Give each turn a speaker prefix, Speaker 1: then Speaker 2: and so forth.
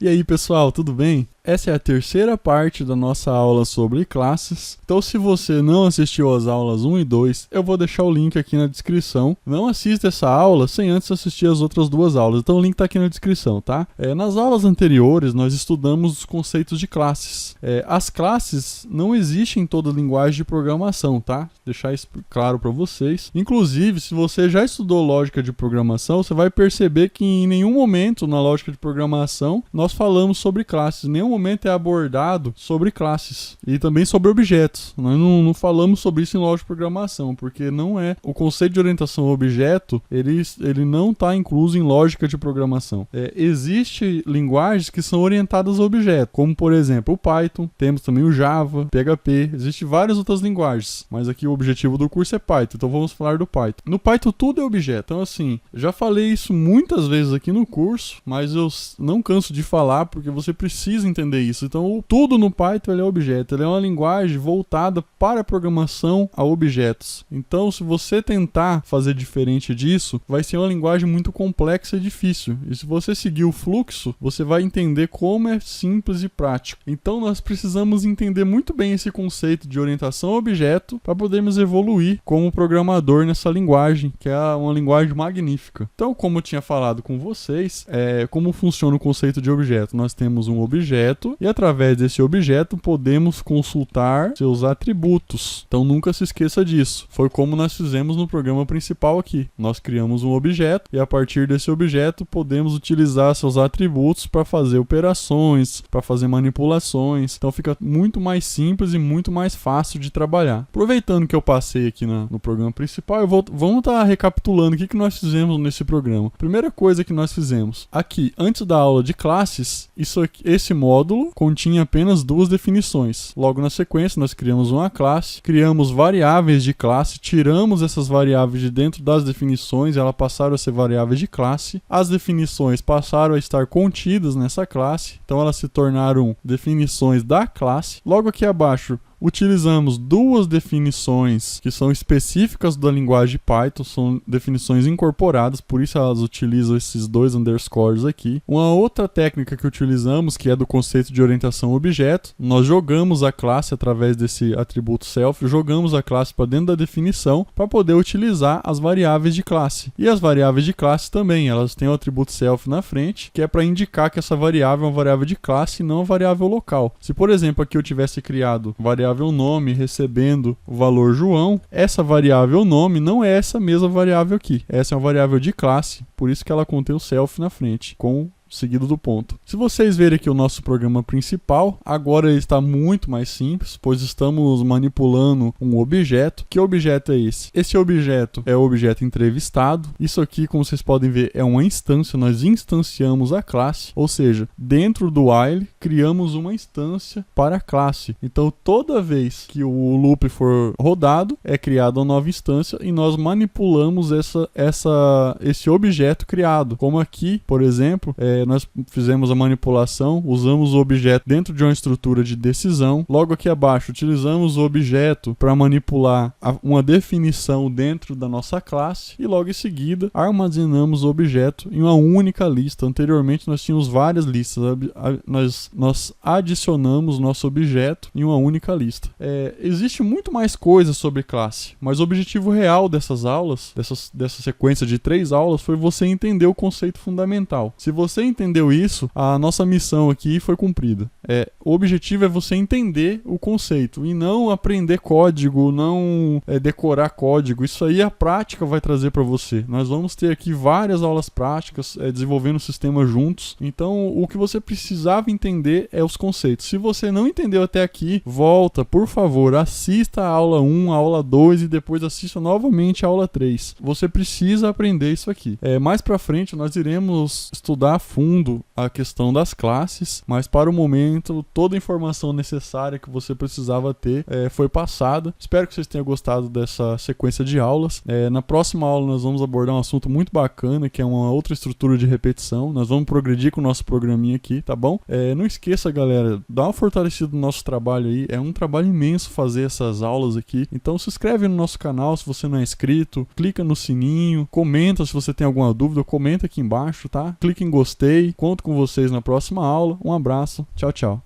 Speaker 1: E aí pessoal, tudo bem? Essa é a terceira parte da nossa aula sobre classes. Então se você não assistiu às aulas 1 e 2, eu vou deixar o link aqui na descrição. Não assista essa aula sem antes assistir as outras duas aulas, então o link está aqui na descrição, tá? Nas aulas anteriores nós estudamos os conceitos de classes. As classes não existem em toda linguagem de programação, tá? Deixar isso claro para vocês. Inclusive, se você já estudou lógica de programação, você vai perceber que em nenhum momento na lógica de programação nós falamos sobre classes. Em nenhum momento é abordado sobre classes e também sobre objetos. Nós não falamos sobre isso em lógica de programação, porque não é o conceito de orientação a objeto, ele não está incluso em lógica de programação. Existem linguagens que são orientadas a objeto, como por exemplo o Python, temos também o Java, PHP, existem várias outras linguagens, mas aqui o objetivo do curso é Python, então vamos falar do Python. No Python tudo é objeto, então assim, já falei isso muitas vezes aqui no curso, mas eu não canso de falar porque você precisa entender isso. Então tudo no Python ele é objeto, ele é uma linguagem voltada para a programação a objetos. Então se você tentar fazer diferente disso, vai ser uma linguagem muito complexa e difícil. E se você seguir o fluxo, você vai entender como é simples e prático. Então nós precisamos entender muito bem esse conceito de orientação a objeto para podermos evoluir como programador nessa linguagem, que é uma linguagem magnífica. Então, como eu tinha falado com vocês, como funciona o conceito de objeto? Nós temos um objeto e através desse objeto podemos consultar seus atributos. Então nunca se esqueça disso. Foi como nós fizemos no programa principal aqui. Nós criamos um objeto e a partir desse objeto podemos utilizar seus atributos para fazer operações, para fazer manipulações. Então fica muito mais simples e muito mais fácil de trabalhar. Aproveitando que eu passei aqui no programa principal, vamos estar recapitulando o que nós fizemos nesse programa. Primeira coisa que nós fizemos aqui, antes da aula de classes, esse módulo continha apenas duas definições. Logo na sequência, nós criamos uma classe, criamos variáveis de classe, tiramos essas variáveis de dentro das definições, elas passaram a ser variáveis de classe. As definições passaram a estar contidas nessa classe, então elas se tornaram definições da classe. Logo aqui abaixo, utilizamos duas definições que são específicas da linguagem Python, são definições incorporadas, por isso elas utilizam esses dois underscores aqui. Uma outra técnica que utilizamos, que é do conceito de orientação a objeto, nós jogamos a classe através desse atributo self, jogamos a classe para dentro da definição para poder utilizar as variáveis de classe. E as variáveis de classe também, elas têm o atributo self na frente, que é para indicar que essa variável é uma variável de classe e não uma variável local. Se, por exemplo, aqui eu tivesse criado variável nome recebendo o valor João, essa variável nome não é essa mesma variável aqui. Essa é uma variável de classe, por isso que ela contém o self na frente, com seguido do ponto. Se vocês verem aqui o nosso programa principal, agora ele está muito mais simples, pois estamos manipulando um objeto. Que objeto é esse? Esse objeto é o objeto entrevistado. Isso aqui, como vocês podem ver, é uma instância. Nós instanciamos a classe, ou seja, dentro do while, criamos uma instância para a classe. Então, toda vez que o loop for rodado, é criada uma nova instância e nós manipulamos esse objeto criado. Como aqui, por exemplo, nós fizemos a manipulação, usamos o objeto dentro de uma estrutura de decisão. Logo aqui abaixo, utilizamos o objeto para manipular uma definição dentro da nossa classe e logo em seguida armazenamos o objeto em uma única lista. Anteriormente nós tínhamos várias listas, nós adicionamos nosso objeto em uma única lista. Existe muito mais coisa sobre classe, mas o objetivo real dessas aulas, dessa sequência de 3 aulas, foi você entender o conceito fundamental. Se você entendeu isso, a nossa missão aqui foi cumprida. O objetivo é você entender o conceito e não aprender código, não decorar código. Isso aí a prática vai trazer para você. Nós vamos ter aqui várias aulas práticas, desenvolvendo o sistema juntos. Então, o que você precisava entender é os conceitos. Se você não entendeu até aqui, volta, por favor, assista a aula 1, a aula 2 e depois assista novamente a aula 3. Você precisa aprender isso aqui. Mais para frente, nós iremos estudar a fundo a questão das classes, mas para o momento toda a informação necessária que você precisava ter foi passada. Espero que vocês tenham gostado dessa sequência de aulas. Na próxima aula nós vamos abordar um assunto muito bacana, que é uma outra estrutura de repetição. Nós vamos progredir com o nosso programinha aqui, tá bom? Não esqueça, galera, dá uma fortalecida no nosso trabalho aí. É um trabalho imenso fazer essas aulas aqui. Então se inscreve no nosso canal se você não é inscrito, clica no sininho, comenta se você tem alguma dúvida, comenta aqui embaixo, tá? Clica em gostei gostei, conto com vocês na próxima aula. Um abraço, tchau, tchau.